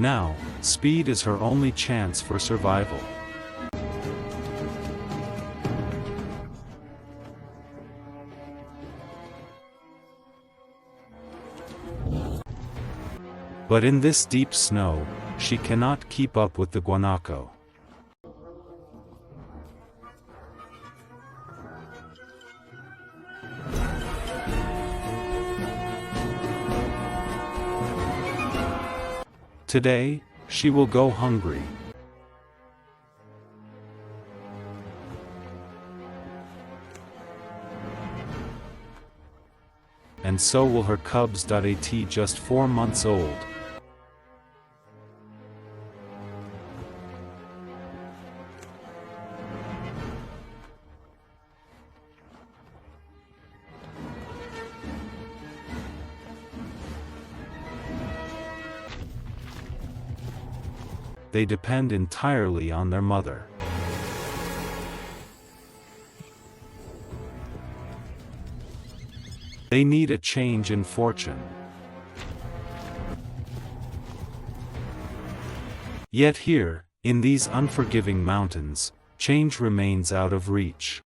Now, speed is her only chance for survival. But in this deep snow, she cannot keep up with the guanaco. Today, she will go hungry. And so will her cubs. At just 4 months old. They depend entirely on their mother. They need a change in fortune. Yet here, in these unforgiving mountains, change remains out of reach.